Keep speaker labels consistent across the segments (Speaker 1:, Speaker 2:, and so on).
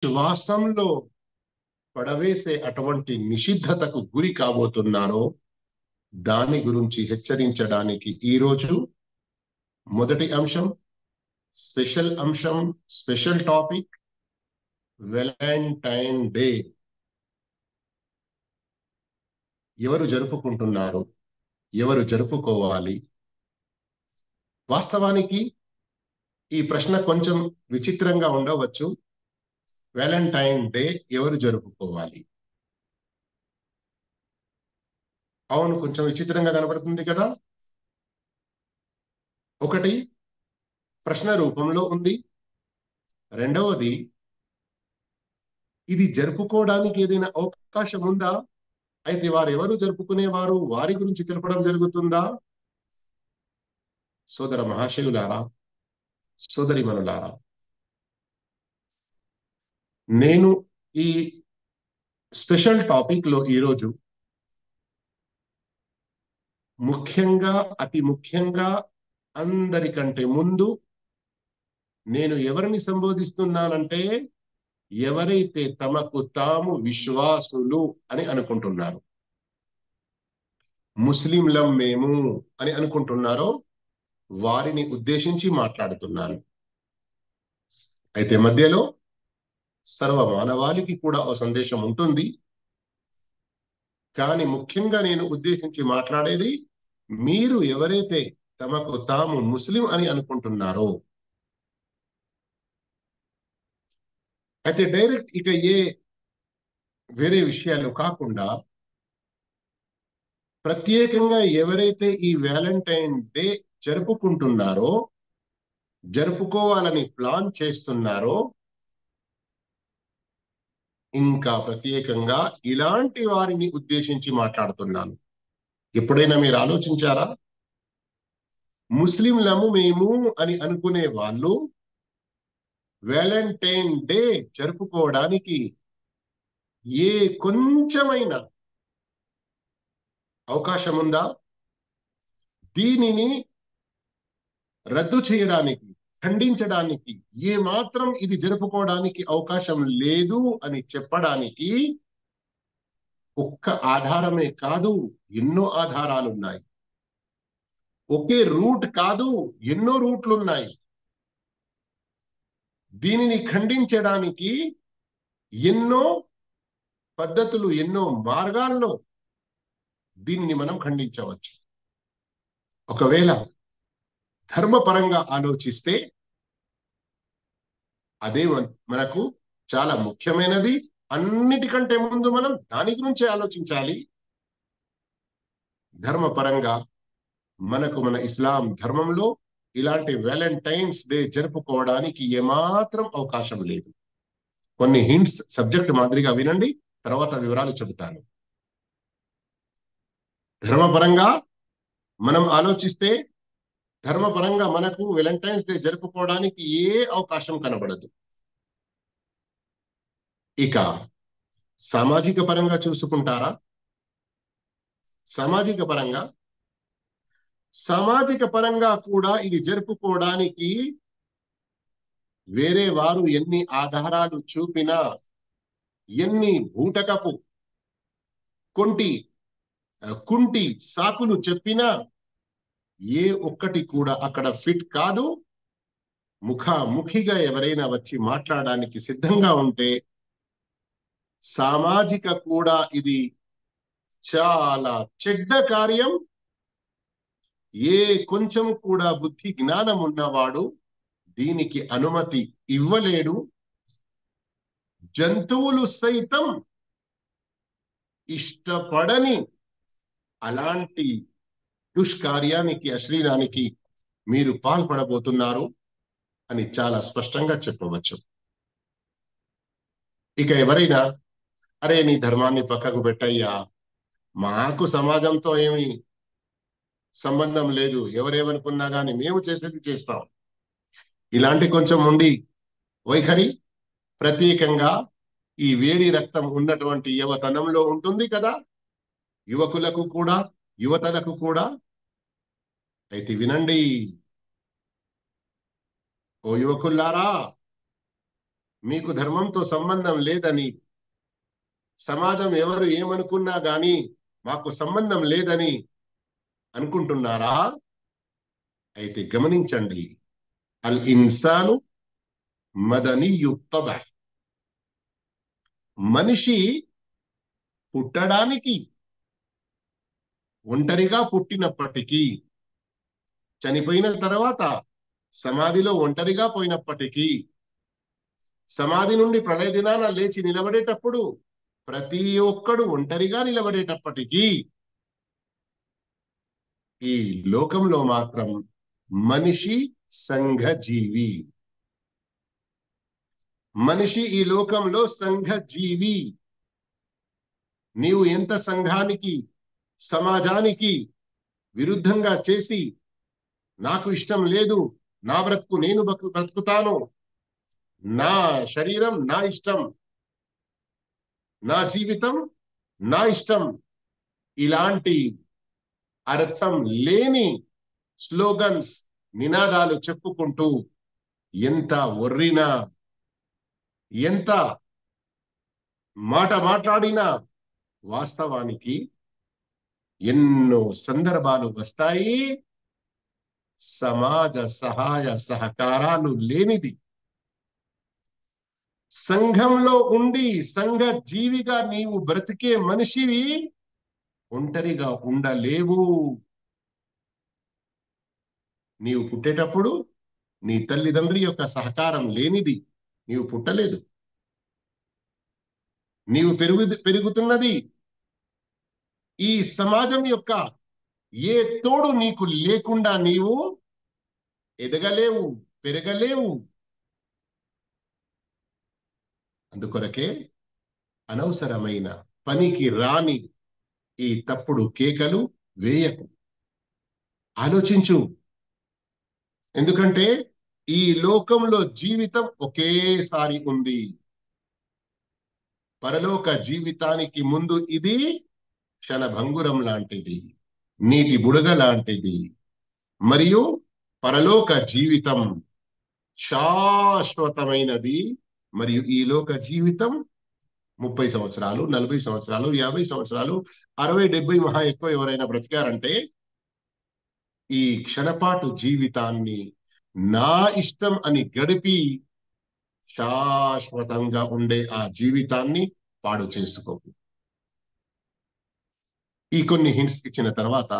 Speaker 1: శ్వాసంలో పడవేసే అటువంటి నిషిద్ధతకు గురి కాబోతున్నారో దాని గురించి హెచ్చరించడానికి ఈరోజు మొదటి అంశం, స్పెషల్ టాపిక్ వ్యాలంటైన్ డే. ఎవరు జరుపుకుంటున్నారు, ఎవరు జరుపుకోవాలి? వాస్తవానికి ఈ ప్రశ్న కొంచెం విచిత్రంగా ఉండవచ్చు. వ్యాలంటైన్ డే ఎవరు జరుపుకోవాలి? అవును, కొంచెం విచిత్రంగా కనబడుతుంది కదా. ఒకటి, ప్రశ్న రూపంలో ఉంది. రెండవది, ఇది జరుపుకోవడానికి ఏదైనా అవకాశం ఉందా? అయితే వారు ఎవరు జరుపుకునేవారు, వారి గురించి తెలపడం జరుగుతుందా? సోదర మహాశయులారా, సోదరిమణులారా, నేను ఈ స్పెషల్ టాపిక్ లో ఈరోజు అతి ముఖ్యంగా అందరికంటే ముందు నేను ఎవరిని సంబోధిస్తున్నానంటే, ఎవరైతే తమకు తాము విశ్వాసులు అని అనుకుంటున్నారు, ముస్లింలం మేము అని అనుకుంటున్నారో వారిని ఉద్దేశించి మాట్లాడుతున్నాను. అయితే మధ్యలో సర్వ మానవాళికి కూడా ఓ సందేశం ఉంటుంది. కానీ ముఖ్యంగా నేను ఉద్దేశించి మాట్లాడేది, మీరు ఎవరైతే తమకు తాము ముస్లిం అని అనుకుంటున్నారో, అయితే డైరెక్ట్ ఇక వేరే విషయాలు కాకుండా ప్రత్యేకంగా ఎవరైతే ఈ వ్యాలంటైన్ డే జరుపుకుంటున్నారో, జరుపుకోవాలని ప్లాన్ చేస్తున్నారో, ఇంకా ప్రత్యేకంగా ఇలాంటి వారిని ఉద్దేశించి మాట్లాడుతున్నాను. ఎప్పుడైనా మీరు ఆలోచించారా? ముస్లింలము మేము అని అనుకునే వాళ్ళు వ్యాలంటైన్ డే జరుపుకోవడానికి ఏ కొంచెమైన అవకాశం ఉందా? దీనిని రద్దు చేయడానికి, ఖండించడానికి, ఏ మాత్రం ఇది జరుపుకోవడానికి అవకాశం లేదు అని చెప్పడానికి ఒక్క ఆధారమే కాదు, ఎన్నో ఆధారాలున్నాయి. ఒకే రూట్ కాదు, ఎన్నో రూట్లున్నాయి. దీనిని ఖండించడానికి ఎన్నో పద్ధతులు, ఎన్నో మార్గాల్లో దీనిని మనం ఖండించవచ్చు. ఒకవేళ ధర్మపరంగా ఆలోచిస్తే అదే మనకు చాలా ముఖ్యమైనది. అన్నిటికంటే ముందు మనం దాని గురించే ఆలోచించాలి. ధర్మపరంగా మన ఇస్లాం ధర్మంలో ఇలాంటి వ్యాలంటైన్స్ డే జరుపుకోవడానికి ఏమాత్రం అవకాశం లేదు. కొన్ని హింట్స్ సబ్జెక్ట్ మాదిరిగా వినండి, తర్వాత వివరాలు చెబుతాను. ధర్మపరంగా మనం ఆలోచిస్తే, ధర్మపరంగా మనకు వ్యాలంటైన్స్ డే జరుపుకోవడానికి ఏ అవకాశం కనబడదు. ఇక సామాజిక పరంగా చూసుకుంటారా? సామాజిక పరంగా కూడా ఇది జరుపుకోవడానికి వేరే వారు ఎన్ని ఆధారాలు చూపినా, ఎన్ని బూటకపు కుంటి సాకులు చెప్పినా ఏ ఒక్కటి కూడా అక్కడ ఫిట్ కాదు. ముఖాముఖిగా ఎవరైనా వచ్చి మాట్లాడడానికి సిద్ధంగా ఉంటే సామాజిక కూడా ఇది చాలా చెడ్డ కార్యం. ఏ కొంచెం కూడా బుద్ధి జ్ఞానం ఉన్నవాడు దీనికి అనుమతి ఇవ్వలేడు. జంతువులు సైతం ఇష్టపడని అలాంటి దుష్కార్యానికి, అశ్లీలానికి మీరు పాల్పడబోతున్నారు అని చాలా స్పష్టంగా చెప్పవచ్చు. ఇక ఎవరైనా, అరే నీ ధర్మాన్ని పక్కకు పెట్టయ్యా, మాకు సమాజంతో ఏమి సంబంధం లేదు, ఎవరేమనుకున్నా కానీ మేము చేసేది చేస్తాం, ఇలాంటి కొంచెం ఉండి వైఖరి ప్రత్యేకంగా ఈ వేడి రక్తం ఉన్నటువంటి యువతనంలో ఉంటుంది కదా, యువకులకు కూడా, యువతలకు కూడా. అయితే వినండి ఓ యువకుల్లారా, మీకు ధర్మంతో సంబంధం లేదని, సమాజం ఎవరు ఏమనుకున్నా గాని మాకు సంబంధం లేదని అనుకుంటున్నారా? అయితే గమనించండి, అల్ ఇన్సాను మదనియు తబఅ. మనిషి పుట్టడానికి ఒంటరిగా పుట్టినప్పటికీ, చనిపోయిన తర్వాత సమాధిలో ఒంటరిగా పోయినప్పటికీ, సమాధి నుండి ప్రళయ దినాన లేచి నిలబడేటప్పుడు ప్రతి ఒక్కడు ఒంటరిగా నిలబడేటప్పటికీ, ఈ లోకంలో మాత్రం మనిషి సంఘజీవి. మనిషి ఈ లోకంలో సంఘజీవి. నీవు ఎంత సంఘానికి, సమాజానికి విరుద్ధంగా చేసి, నాకు ఇష్టం లేదు, నా బ్రతుకు నేను బ్రతుకుతాను, నా శరీరం నా ఇష్టం, నా జీవితం నా ఇష్టం, ఇలాంటి అర్థం లేని స్లోగన్స్, నినాదాలు చెప్పుకుంటూ ఎంత ఒర్రినా, ఎంత మాట మాట్లాడినా వాస్తవానికి ఎన్నో సందర్భాలు వస్తాయి సమాజ సహాయ సహకారాలు లేనిది. సంఘంలో ఉండి సంఘ జీవిగా నీవు బ్రతికే మనిషివి ఒంటరిగా ఉండలేవు. నీవు పుట్టేటప్పుడు నీ తల్లిదండ్రి యొక్క సహకారం లేనిది నీవు పుట్టలేదు. నీవు పెరుగుతున్నది ఈ సమాజం యొక్క ఏ తోడు నీకు లేకుండా నీవు ఎదగలేవు, పెరగలేవు. అందుకొరకే అనవసరమైన పనికి రాని ఈ తప్పుడు కేకలు వేయకు, ఆలోచించు. ఎందుకంటే ఈ లోకంలో జీవితం ఒకేసారి ఉంది. పరలోక జీవితానికి ముందు ఇది క్షణభంగురం లాంటిది, నీటి బుడగ లాంటిది. మరియు పరలోక జీవితం శాశ్వతమైనది. మరియు ఈ లోక జీవితం 30 సంవత్సరాలు, 40 సంవత్సరాలు, 50 సంవత్సరాలు, 60, 70 మహా ఎక్కువ ఎవరైనా బ్రతికారంటే, ఈ క్షణపాటు జీవితాన్ని నా ఇష్టం అని గడిపి శాశ్వతంగా ఉండే ఆ జీవితాన్ని పాడు చేసుకోకు. ఈ కొన్ని హింట్స్ ఇచ్చిన తర్వాత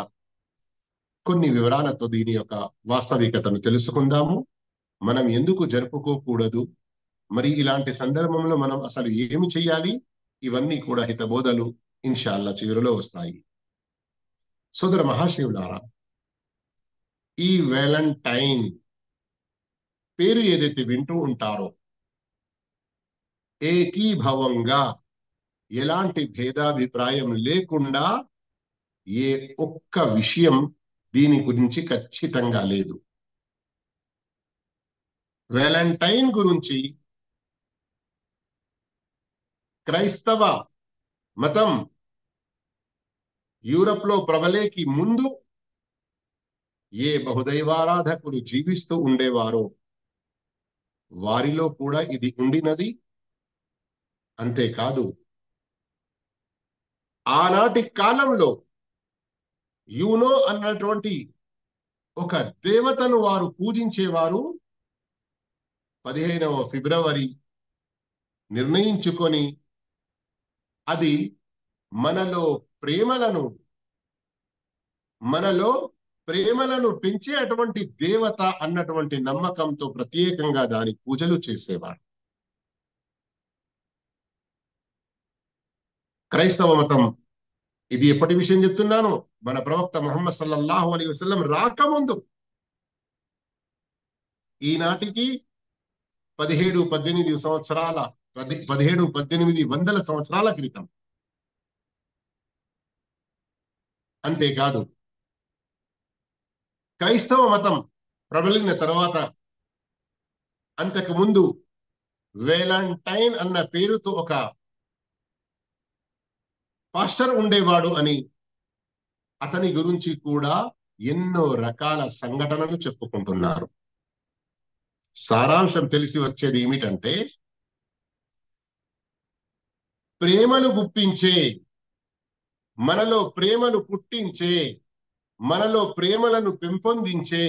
Speaker 1: కొన్ని వివరాలతో దీని యొక్క వాస్తవికతను తెలుసుకుందాము. మనం ఎందుకు జరుపుకోకూడదు, మరి ఇలాంటి సందర్భంలో మనం అసలు ఏమి చెయ్యాలి, ఇవన్నీ కూడా హితబోధలు ఇన్షాల్లా చివరిలో వస్తాయి. సోదర మహాశివులారా, ఈ వ్యాలంటైన్ పేరు ఏదైతే వింటూ ఉంటారో, ఏకీభవంగా ఎలాంటి భేదాభిప్రాయం లేకుండా ఏ ఒక్క విషయం దీని గురించి ఖచ్చితంగా లేదు. వ్యాలంటైన్ గురించి క్రైస్తవ మతం యూరప్ లో ప్రబలేకి ముందు ఏ బహుదైవారాధకులు జీవిస్తూ ఉండేవారో వారిలో కూడా ఇది ఉండినది. అంతేకాదు, ఆనాటి కాలంలో యూనో అన్నటువంటి ఒక దేవతను వారు పూజించేవారు. 15వ ఫిబ్రవరి నిర్ణయించుకొని అది మనలో ప్రేమలను పెంచే అటువంటి దేవత అన్నటువంటి నమ్మకంతో ప్రత్యేకంగా దాని పూజలు చేసేవారు. క్రైస్తవ మతం ఇది ఎప్పటి విషయం చెప్తున్నాను, మన ప్రవక్త ముహమ్మద్ సల్లల్లాహు అలైహి వసల్లం రాకముందు, ఈనాటికి 17-18 సంవత్సరాల 1700-1800 సంవత్సరాల క్రితం. అంతేకాదు, క్రైస్తవ మతం ప్రబలిన తర్వాత అంతకు ముందు వేలంటైన్ అన్న పేరుతో ఒక పాస్టర్ ఉండేవాడు అని, అతని గురించి కూడా ఎన్నో రకాల సంఘటనలు చెప్పుకుంటున్నారు. సారాంశం తెలిసి వచ్చేది ఏమిటంటే, ప్రేమను గుప్పించే, మనలో ప్రేమను పుట్టించే, మనలో ప్రేమలను పెంపొందించే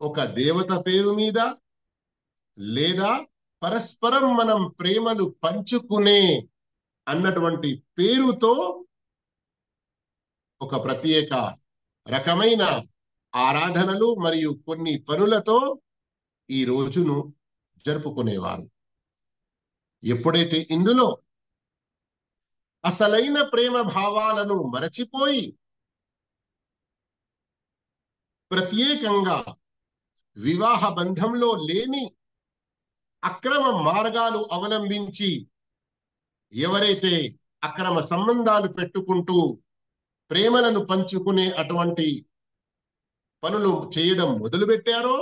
Speaker 1: ఒక దేవత పేరు మీద, లేదా పరస్పరం మనం ప్రేమలు పంచుకునే అన్నటువంటి పేరుతో ఒక ప్రత్యేక రకమైన ఆరాధనలు మరియు కొన్ని పనులతో ఈ రోజును జరుపుకునేవారు. ఎప్పుడైతే ఇందులో అసలైన ప్రేమ భావాలను మరచిపోయి ప్రత్యేకంగా వివాహ బంధంలో లేని అక్రమ మార్గాలు అవలంబించి ఎవరైతే అక్రమ సంబంధాలు పెట్టుకుంటూ ప్రేమలను పంచుకునే అటువంటి పనులు చేయడం మొదలుపెట్టారో,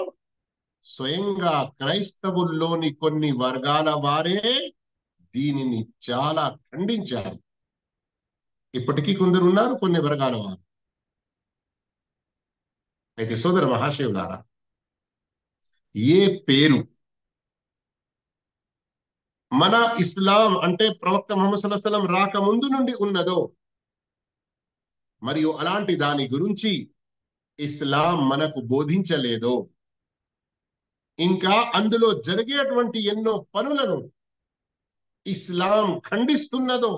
Speaker 1: స్వయంగా క్రైస్తవుల్లోని కొన్ని వర్గాల వారే దీనిని చాలా ఖండించారు. ఇప్పటికీ కొందరు ఉన్నారు కొన్ని వర్గాల వారు. అయితే సోదర మహాశివులారా, ఏ పేరు మన ఇస్లాం అంటే ప్రవక్త ముహమ్మద్ సల్లల్లాహు అలైహి వసల్లం రాకముందు నుండి ఉన్నదో, మరియు అలాంటి దాని గురించి ఇస్లాం మనకు బోధించలేదో, ఇంకా అందులో జరిగేటువంటి ఎన్నో పనులను ఇస్లాం ఖండిస్తున్నదో,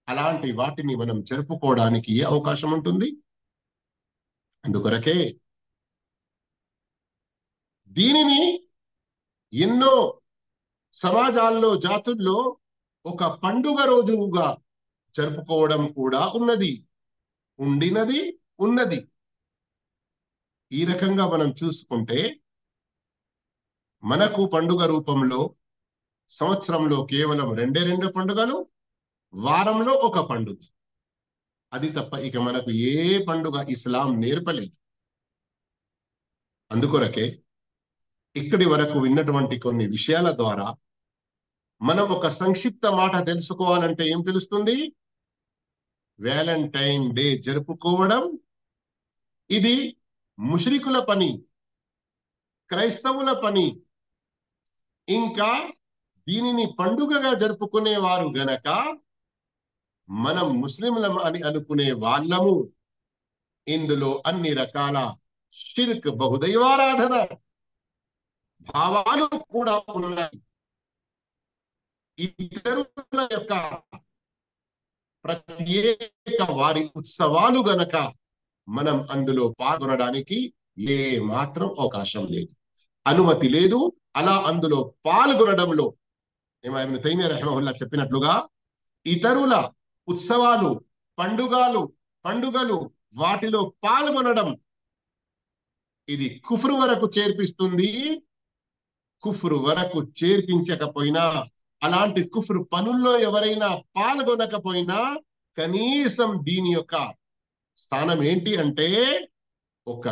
Speaker 1: అలాంటి వాటిని మనం జరుపుకోవడానికి ఏ అవకాశం ఉంటుంది? అందుకొరకే దీనిని ఎన్నో సమాజాల్లో, జాతుల్లో ఒక పండుగ రోజుగా జరుపుకోవడం కూడా ఉన్నది. ఈ రకంగా మనం చూసుకుంటే మనకు పండుగ రూపంలో సంవత్సరంలో కేవలం రెండు పండుగలు, వారంలో ఒక పండుగ. అది తప్ప ఇక మనకు ఏ పండుగ ఇస్లాం నేర్పలేదు. అందుకొరకే ఇక్కడి వరకు విన్నటువంటి కొన్ని విషయాల ద్వారా మనం ఒక సంక్షిప్త మాట తెలుసుకోవాలంటే ఏం తెలుస్తుంది? వ్యాలంటైన్ డే జరుపుకోవడం ఇది ముష్రికుల పని, క్రైస్తవుల పని. ఇంకా దీనిని పండుగగా జరుపుకునేవారు గనక మనం ముస్లింలం అని అనుకునే వాళ్ళము. ఇందులో అన్ని రకాల షిర్క్, బహుదైవారాధన భావాలు కూడా ఉన్నాయి. ఇతరుల యొక్క ప్రత్యేక వారి ఉత్సవాలు గనక మనం అందులో పాల్గొనడానికి ఏ మాత్రం అవకాశం లేదు, అనుమతి లేదు. అలా అందులో పాల్గొనడంలో ఇబ్న్ తైమియా రహిమహుల్లా చెప్పినట్లుగా ఇతరుల ఉత్సవాలు, పండుగలు వాటిలో పాల్గొనడం ఇది కుఫ్రు వరకు చేర్పిస్తుంది. కుఫ్రు వరకు చేర్పించకపోయినా, అలాంటి కుఫ్రు పనుల్లో ఎవరైనా పాల్గొనకపోయినా కనీసం దీని యొక్క స్థానం ఏంటి అంటే ఒక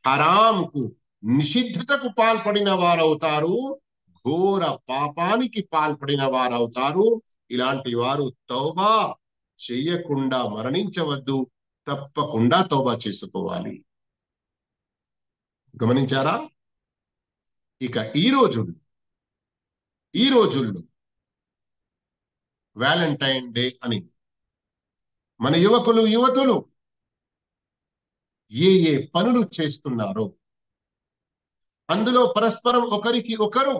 Speaker 1: హరాంకు, నిషిద్ధతకు పాల్పడిన వారవుతారు, ఘోర పాపానికి పాల్పడిన వారవుతారు. ఇలాంటి వారు తౌబా చెయ్యకుండా మరణించవద్దు, తప్పకుండా తౌబా చేసుకోవాలి. గమనించారా? ఇక ఈ రోజుల్లో వ్యాలంటైన్ డే అని మన యువతులు ఏ పనులు చేస్తున్నారో, అందులో పరస్పరం ఒకరికి ఒకరు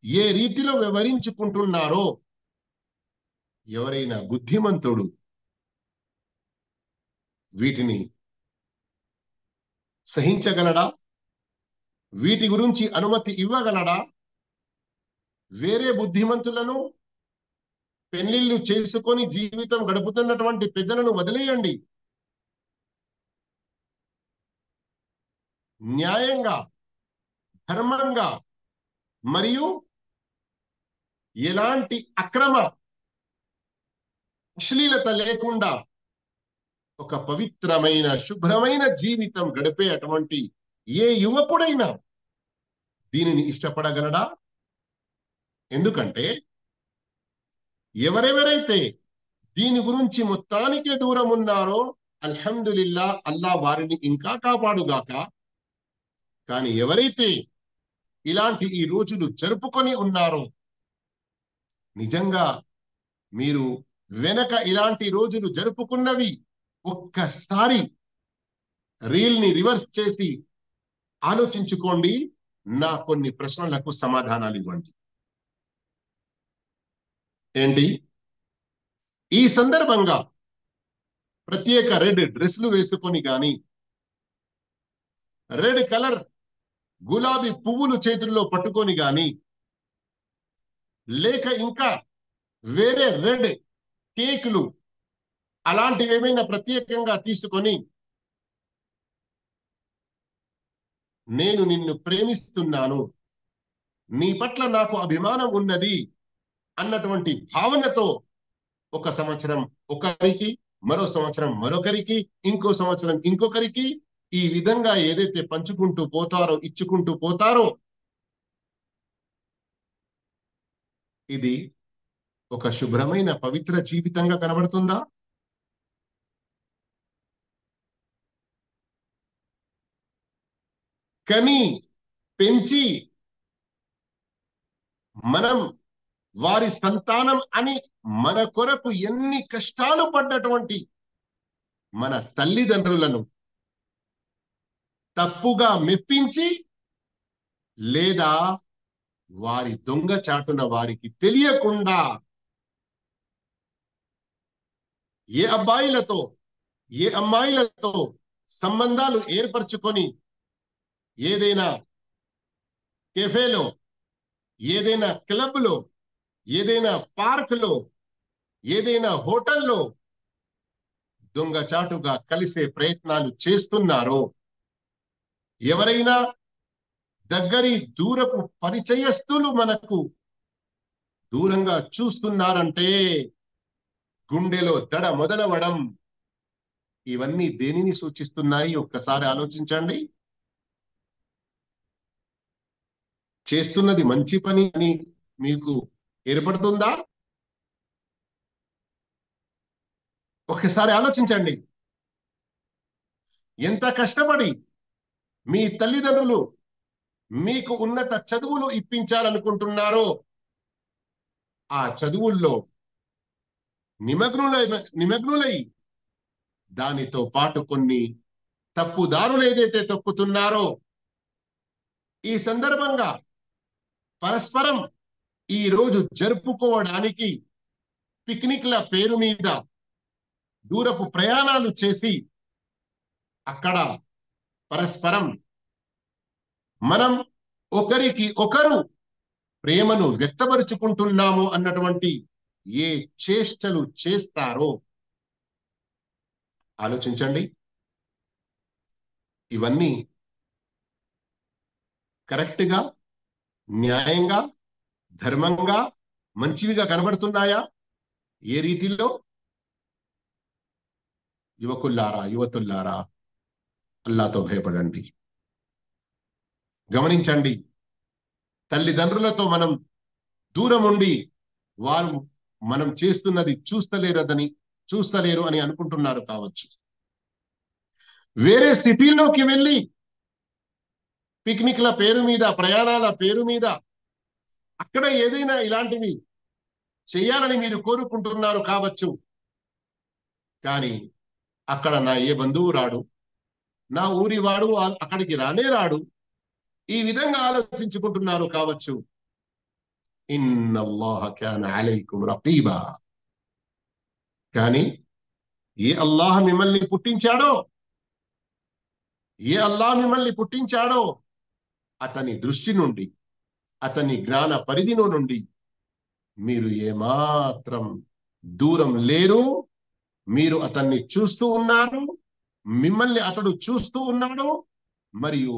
Speaker 1: ఏ రీతిలో వివరించుకుంటున్నారో ఎవరైనా బుద్ధిమంతుడు వీటిని సహించగలడా? వీటి గురించి అనుమతి ఇవ్వగలడా? వేరే బుద్ధిమంతులను, పెళ్లిళ్ళు చేసుకొని జీవితం గడుపుతున్నటువంటి పెద్దలను వదిలేయండి. న్యాయంగా, ధర్మంగా మరియు ఎలాంటి అశ్లీలత లేకుండా ఒక పవిత్రమైన, శుభ్రమైన జీవితం గడిపే అటువంటి ఏ యువకుడైనా దీనిని ఇష్టపడగలడా? ఎందుకంటే ఎవరెవరైతే దీని గురించి మొత్తానికే దూరం ఉన్నారో అల్హమ్దులిల్లా, అల్లా వారిని ఇంకా కాపాడుగాక. కానీ ఎవరైతే ఇలాంటి ఈ రోజులు జరుపుకొని ఉన్నారో, నిజంగా మీరు వెనక ఇలాంటి రోజులు జరుపుకున్నవి ఒక్కసారి రీల్ ని రివర్స్ చేసి ఆలోచించుకోండి. నా కొన్ని ప్రశ్నలకు సమాధానాలు ఇవ్వండి. ఏంటి? ఈ సందర్భంగా ప్రత్యేక రెడ్ డ్రెస్లు వేసుకొని గాని, రెడ్ కలర్ గులాబీ పువ్వులు చేతుల్లో పట్టుకొని గాని, లేక ఇంకా వేరే రెడ్ కేకులు అలాంటివి ఏమైనా ప్రత్యేకంగా తీసుకొని, నేను నిన్ను ప్రేమిస్తున్నాను, నీ పట్ల నాకు అభిమానం ఉన్నది అన్నటువంటి భావనతో ఒక సంవత్సరం ఒకరికి, మరో సంవత్సరం మరొకరికి, ఇంకో సంవత్సరం ఇంకొకరికి ఈ విధంగా ఏదైతే పంచుకుంటూ పోతారో, ఇచ్చుకుంటూ పోతారో, ఇది ఒక శుభ్రమైన పవిత్ర జీవితంగా కనబడుతుందా? కని పెంచి మనం వారి సంతానం అని మన కొరకు ఎన్ని కష్టాలు పడ్డటువంటి మన తల్లిదండ్రులను తప్పుగా మెప్పించి, లేదా వారి దొంగచాటున వారికి తెలియకుండా ఏ అబ్బాయిలతో ఏ అమ్మాయిలతో సంబంధాలు ఏర్పరచుకొని ఏదైనా కెఫేలో, ఏదైనా క్లబ్లో, ఏదైనా పార్కులో, ఏదైనా హోటల్లో దొంగచాటుగా కలిసే ప్రయత్నాలు చేస్తున్నారో, ఎవరైనా దగ్గరి దూరపు పరిచయస్తులు మనకు దూరంగా చూస్తున్నారంటే గుండెలో దడ మొదలవడం, ఇవన్నీ దేనిని సూచిస్తున్నాయి? ఒక్కసారి ఆలోచించండి. చేస్తున్నది మంచి పని అని మీకు ఏర్పడుతుందా? ఒక్కసారి ఆలోచించండి. ఎంత కష్టపడి మీ తల్లిదండ్రులు మీకు ఉన్నత చదువులు ఇప్పించాలనుకుంటున్నారో, ఆ చదువుల్లో నిమగ్నులై దానితో పాటు కొన్ని తప్పుదారులు ఏదైతే తొక్కుతున్నారో, ఈ సందర్భంగా పరస్పరం ఈ రోజు జరుపుకోవడానికి పిక్నిక్ల పేరు మీద దూరపు ప్రయాణాలు చేసి అక్కడ పరస్పరం మనం ఒకరికి ఒకరు ప్రేమను వ్యక్తపరుచుకుంటున్నాము అన్నటువంటి ఏ చేష్టలు చేస్తారో ఆలోచించండి. ఇవన్నీ కరెక్ట్ గా, న్యాయంగా, ధర్మంగా, మంచివిగా కనబడుతున్నాయా? ఏ రీతిలో? యువకుల్లారా, యువతుల్లారా, అల్లాతో భయపడండి. గమనించండి. తల్లిదండ్రులతో మనం దూరం ఉండి వారు మనం చేస్తున్నది చూస్తలేరు అని అనుకుంటున్నారు కావచ్చు. వేరే సిటీలోకి వెళ్ళి పిక్నిక్ల పేరు మీద, ప్రయాణాల పేరు మీద అక్కడ ఏదైనా ఇలాంటివి చేయాలని మీరు కోరుకుంటున్నారు కావచ్చు. కానీ అక్కడ నా ఏ బంధువు రాడు, నా ఊరి వాడు అక్కడికి రానే రాడు, ఈ విధంగా ఆలోచించుకుంటున్నారు కావచ్చు. ఇన్నల్లాహ కాన అలైకుం రకీబా. కానీ ఏ అల్లాహ్ మిమ్మల్ని పుట్టించాడో అతని దృష్టి నుండి, అతని జ్ఞాన పరిధిలో నుండి మీరు ఏమాత్రం దూరం లేరు. మీరు అతన్ని చూస్తూ ఉన్నారు, మిమ్మల్ని అతడు చూస్తూ ఉన్నాడు, మరియు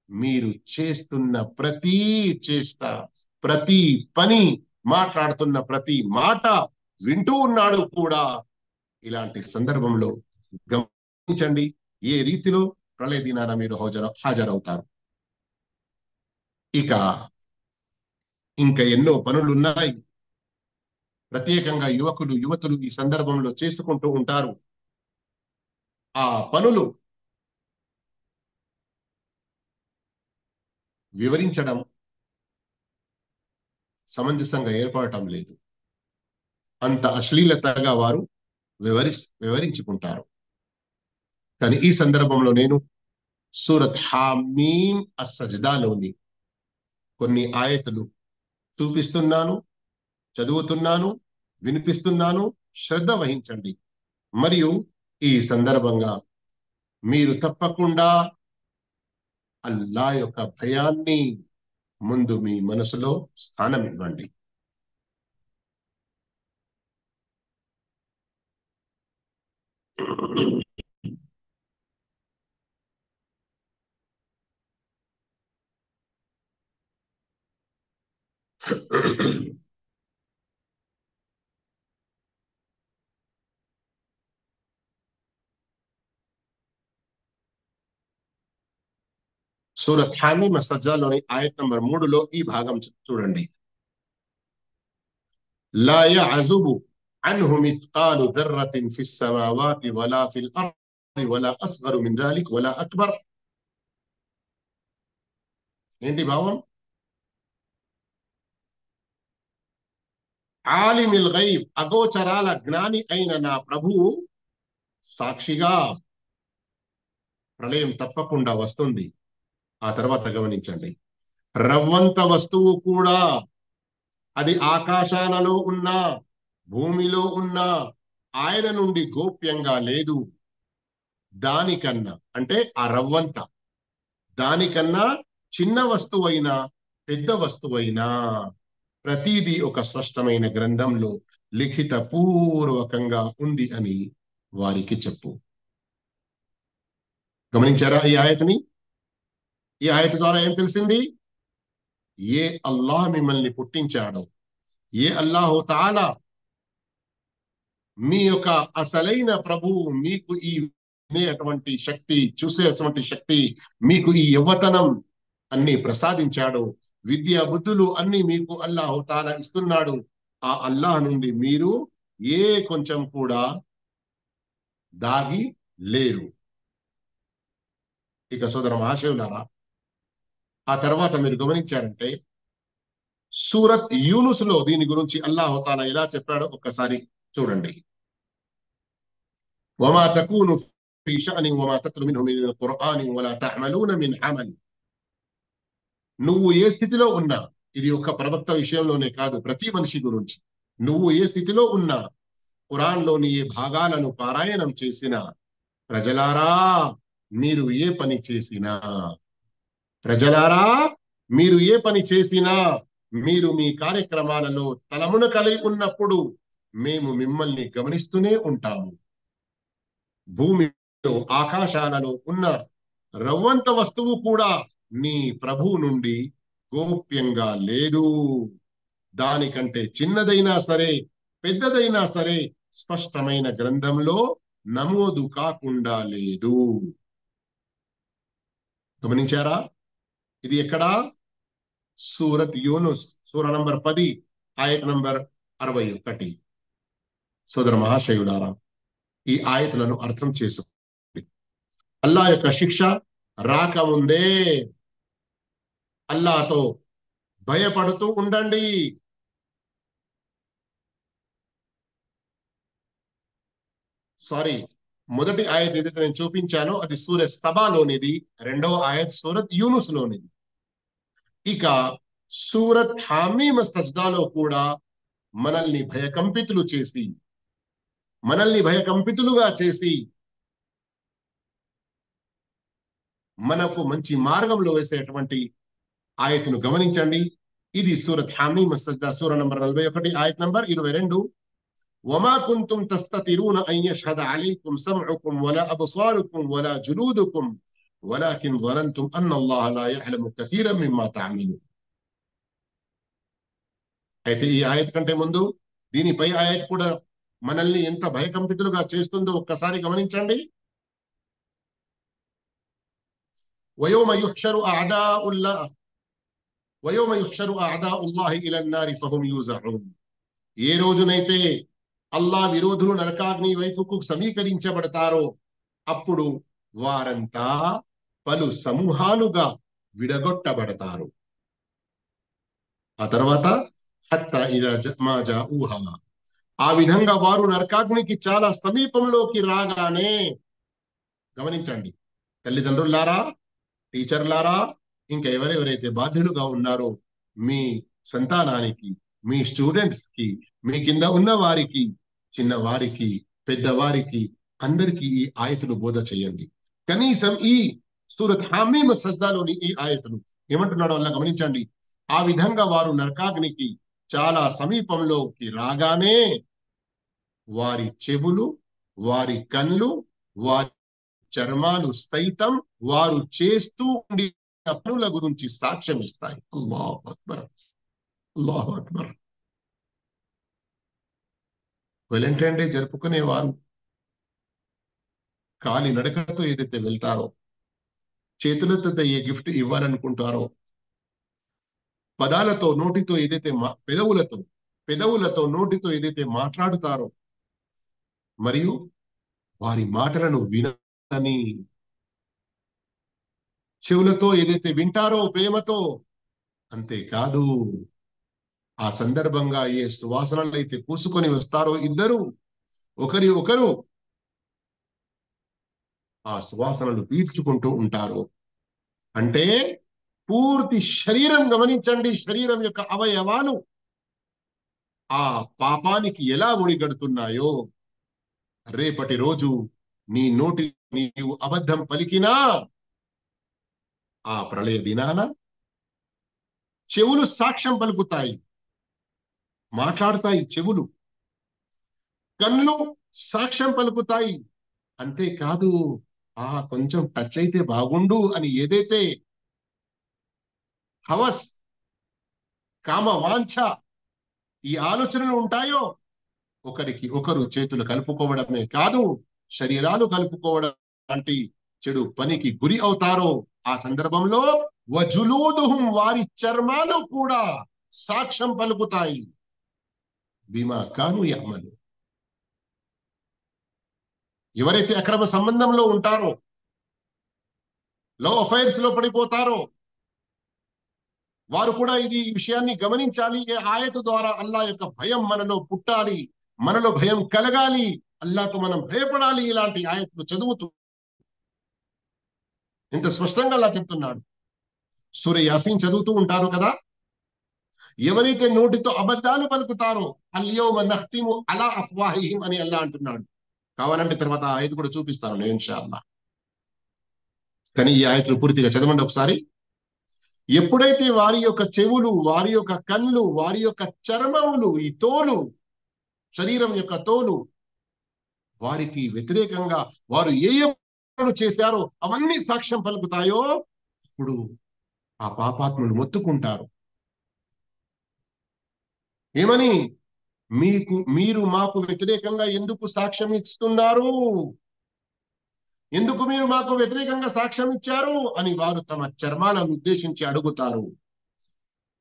Speaker 1: మీరు చేస్తున్న ప్రతి చేష్ట, ప్రతి పని, మాట్లాడుతున్న ప్రతి మాట వింటూ ఉన్నాడు కూడా. ఇలాంటి సందర్భంలో గమనించండి ఏ రీతిలో ప్రళయ దినాన మీరు హాజరవుతారు. ఇక ఇంకా ఎన్నో పనులున్నాయి. ప్రత్యేకంగా యువకులు, యువతులు ఈ సందర్భంలో చేసుకుంటూ ఉంటారు. ఆ పనులు వివరించడం సమంజసంగా ఏర్పడటం లేదు. అంత అశ్లీలతగా వారు వివరించుకుంటారు. కానీ ఈ సందర్భంలో నేను సూరత్ హామీం అస్-సజ్దాలోని కొన్ని ఆయతులు చూపిస్తున్నాను, చదువుతున్నాను, వినిపిస్తున్నాను. శ్రద్ధ వహించండి. మరియు ఈ సందర్భంగా మీరు తప్పకుండా అల్లా యొక్క భయాన్ని ముందు మీ మనసులో స్థానం ఇవ్వండి. సూరత్ హామీం అస్-సజ్దాలోని ఆయత్ నంబర్ 3లో ఈ భాగం చూడండి. లా యఅజుబు అన్హు మిత్కాలు దర్రతిన్ ఫిస్ సమావాతి వలా ఫిల్ అర్ది వలా అస్గరు మిన్ జాలిక్ వలా అక్బర్. ఏంటి భావం? ఆలిమిల్ గైబ్, అగోచరాల జ్ఞాని అయిన నా ప్రభువు సాక్షిగా ప్రళయం తప్పకుండా వస్తుంది. ఆ తర్వాత గమనించండి, రవ్వంత వస్తువు కూడా, అది ఆకాశాలలో ఉన్నా భూమిలో ఉన్నా, ఆయన నుండి గోప్యంగా లేదు. దానికన్నా అంటే ఆ రవ్వంత, దానికన్నా చిన్న వస్తువైనా పెద్ద వస్తువైనా ప్రతిదీ ఒక స్పష్టమైన గ్రంథంలో లిఖిత పూర్వకంగా ఉంది అని వారికి చెప్పు. గమనించారా ఈ ఆయతని? ఈ ఆయత ద్వారా ఏం తెలిసింది? ఏ అల్లాహ్ మిమ్మల్ని పుట్టించాడో, ఏ అల్లాహు తాలా మీ యొక్క అసలైన ప్రభువు మీకు ఈ వినేటువంటి శక్తి, చూసేటువంటి శక్తి, మీకు ఈ యవ్వతనం అన్ని ప్రసాదించాడు, విద్య బుద్ధులు అన్ని మీకు అల్లాహు తాలా ఇస్తున్నాడు. ఆ అల్లాహ్ నుండి మీరు ఏ కొంచెం కూడా దాగి లేరు. ఇక సోదర మహాశయులారా, ఆ తర్వాత మీరు గమనించారంటే సూరత్ యూనుస్ లో దీని గురించి అల్లాహు తాలా ఎలా చెప్పాడో ఒక్కసారి చూడండి. వమా తకూను ఫీ షఅనిన్ వమా తత్లు మిన్హు మినల్ ఖుర్ఆనిన్ వలా తఅమలూన మిన్ అమల్. నువ్వు ఏ స్థితిలో ఉన్నా, ఇది ఒక ప్రవక్త విషయంలోనే కాదు, ప్రతి మనిషి గురించి, నువ్వు ఏ స్థితిలో ఉన్నా, ఖురాన్లోని ఏ భాగాలను పారాయణం చేసినా, ప్రజలారా మీరు ఏ పని చేసినా, ప్రజలారా మీరు ఏ పని చేసినా, మీరు మీ కార్యక్రమాలలో తలమునకలై ఉన్నప్పుడు మేము మిమ్మల్ని గమనిస్తూనే ఉంటాము. భూమిలో ఆకాశాలలో ఉన్న రవ్వంత వస్తువు కూడా నీ ప్రభువు నుండి గోప్యంగా లేదు. దానికంటే చిన్నదైనా సరే పెద్దదైనా సరే స్పష్టమైన గ్రంథంలో నమోదు కాకుండా లేదు. గమనించారా? ఇది ఎక్కడా? సూరత్ యూనుస్ సూర నంబర్ 10 ఆయత నంబర్ 61. సోదర మహాశయులారా, ఈ ఆయతులను అర్థం చేసుకోండి. అల్లా యొక్క శిక్ష రాకముందే అల్లాతో భయపడుతూ ఉండండి. సారీ, మొదటి ఆయత్ ఏదైతే నేను చూపించానో అది సూరత్ సబాలోనిది, రెండవ ఆయత్ సూరత్ యూనుస్ లోనిది. ఇక సూరత్ హామీం సజ్దాలో కూడా మనల్ని భయకంపితులుగా చేసి మనకు మంచి మార్గంలో వేసేటువంటి ఆయతును గమనించండి. ఇది సూరత్ హామీం సజ్దా సూర నంబర్ 41 ఆయత్ నంబర్ 22. وما كنتم تستترون أن يشهد عليكم سمعكم ولا أبصاركم ولا جلودكم ولكن ظننتم أن الله لا يعلم كثيرا مما تعملون. అయితే ఈ ఆయత్ కంటే ముందు దీనిపై ఆయత్ కూడా మనల్ని ఎంత భయకంపితులుగా చేస్తుందో ఒక్కసారి గమనించండి. ويوم يحشر أعداء الله إلى النار فهم يوزعون. ఏ రోజునైతే అల్లా విరోధులు నరకాగ్ని వైపుకు సమీకరించబడతారో అప్పుడు వారంతా పలు సమూహాలుగా విడగొట్టబడతారు. ఆ తర్వాత హత్తా ఇదా మా జాఊహా. ఆ విధంగా వారు నరకాగ్నికి చాలా సమీపంలోకి రాగానే, గమనించండి తల్లిదండ్రులారా, టీచర్లారా, ఇంకా ఎవరెవరైతే బాధ్యులుగా ఉన్నారో మీ సంతానానికి, మీ స్టూడెంట్స్ కి, మీ కింద ఉన్న వారికి, చిన్నవారికి, పెద్దవారికి, అందరికీ ఈ ఆయతును బోధ చేయండి. కనీసం ఈ సూరత్ హామీమ్ సజ్దాలోని ఈ ఆయతును ఏమంటున్నాడో అలా గమనించండి. ఆ విధంగా వారు నరకాగ్నికి చాలా సమీపంలోకి రాగానే వారి చెవులు, వారి కళ్ళు, వారి చర్మాలు సైతం వారు చేస్తూ ఉండే పనుల గురించి సాక్ష్యం ఇస్తాయి. అల్లాహు అక్బర్, అల్లాహు అక్బర్. వెలంటైన్ డే జరుపుకునేవారు కాలి నడకతో ఏదైతే వెళ్తారో, చేతులతో ఏ గిఫ్ట్ ఇవ్వాలనుకుంటారో, పదాలతో నోటితో ఏదైతే పెదవులతో నోటితో ఏదైతే మాట్లాడుతారో, మరియు వారి మాటలను వినని చెవులతో ఏదైతే వింటారో ప్రేమతో, అంతేకాదు ఆ సందర్భంగా ఏ సువాసనలు అయితే పూసుకొని వస్తారో ఇద్దరు, ఒకరి ఒకరు ఆ సువాసనలు పీల్చుకుంటూ ఉంటారు. అంటే పూర్తి శరీరం, గమనించండి, శరీరం యొక్క అవయవాలు ఆ పాపానికి ఎలా ఒడిగడుతున్నాయో, రేపటి రోజు నీ నోటి నీవు అబద్ధం పలికినా ఆ ప్రళయ దినాన చెవులు సాక్ష్యం పలుకుతాయి, మాట్లాడుతాయి చెవులు, కన్నులు సాక్ష్యం పలుకుతాయి. అంతేకాదు కొంచెం టచ్ అయితే బాగుండు అని ఏదైతే హవస్, కామ వాంఛ, ఈ ఆలోచనలు ఉంటాయో, ఒకరికి ఒకరు చేతులు కలుపుకోవడమే కాదు, శరీరాలు కలుపుకోవడం లాంటి చెడు పనికి గురి అవుతారో, ఆ సందర్భంలో వజులూదుహుం, వారి చర్మాలు కూడా సాక్ష్యం పలుకుతాయి. బిమా కాను యఅమలు. ఎవరైతే అక్రమ సంబంధంలో ఉంటారో, లవ్ అఫైర్స్ లో పడిపోతారో, వారు కూడా ఈ విషయాన్ని గమనించాలి. ఈ ఆయత ద్వారా అల్లా యొక్క భయం మనలో పుట్టాలి, మనలో భయం కలగాలి, అల్లాకు మనం భయపడాలి. ఇలాంటి ఆయతలు చదువుతూ ఇంత స్పష్టంగా అల్లా చెప్తున్నాడు. సూర యాసీన్ చదువుతూ ఉంటారు కదా, ఎవరైతే నోటితో అబద్ధాలు పలుకుతారో అల్యౌమ నఖ్తిము అలా అఫ్వాహిహిం అని అల్లా అంటున్నాడు. కావాలంటే తర్వాత ఆ ఆయత కూడా చూపిస్తాను నేను ఇన్షాల్లా. కానీ ఈ ఆయతలు పూర్తిగా చదవండి ఒకసారి. ఎప్పుడైతే వారి యొక్క చెవులు, వారి యొక్క కళ్ళు, వారి యొక్క చర్మములు, ఈ తోలు, శరీరం యొక్క తోలు, వారికి వ్యతిరేకంగా వారు ఏ పనులు చేశారో అవన్నీ సాక్ష్యం పలుకుతాయో, ఇప్పుడు ఆ పాపాత్ములు మొత్తుకుంటారు. ఏమని? మీరు మాకు వ్యతిరేకంగా ఎందుకు సాక్ష్యం ఇస్తున్నారు, ఎందుకు మీరు మాకు వ్యతిరేకంగా సాక్ష్యం ఇచ్చారు అని వారు తమ చర్మాలను ఉద్దేశించి అడుగుతారు.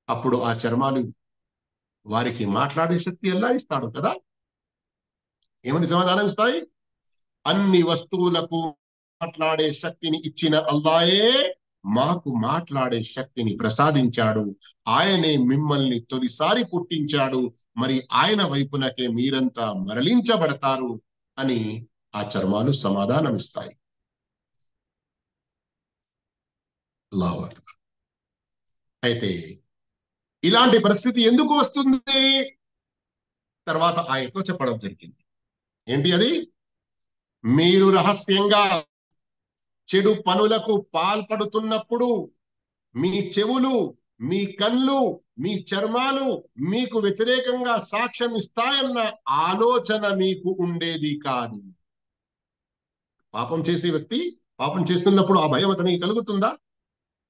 Speaker 1: అప్పుడు ఆ చర్మాలు వారికి మాట్లాడే శక్తి ఎలా ఇస్తాడు కదా. ఏమని సమాధానం ఇస్తాయి? అన్ని వస్తువులకు మాట్లాడే శక్తిని ఇచ్చిన అల్లాయే మాకు మాట్లాడే శక్తిని ప్రసాదించాడు. ఆయనే మిమ్మల్ని తొలిసారి పుట్టించాడు, మరి ఆయన వైపునకే మీరంతా మరలించబడతారు అని ఆ చర్మాలు సమాధానమిస్తాయి. అల్లాహు అక్బర్. అయితే ఇలాంటి పరిస్థితి ఎందుకు వస్తుంది? తర్వాత ఆయనతో చెప్పడం జరిగింది. ఏంటి అది? మీరు రహస్యంగా చెడు పనులకు పాల్పడుతున్నప్పుడు మీ చెవులు, మీ కళ్ళు, మీ చర్మాలు మీకు వ్యతిరేకంగా సాక్ష్యం ఇస్తాయన్న ఆలోచన మీకు ఉండేది కాదు. పాపం చేసే వ్యక్తి పాపం చేస్తున్నప్పుడు ఆ భయం అతనికి కలుగుతుందా?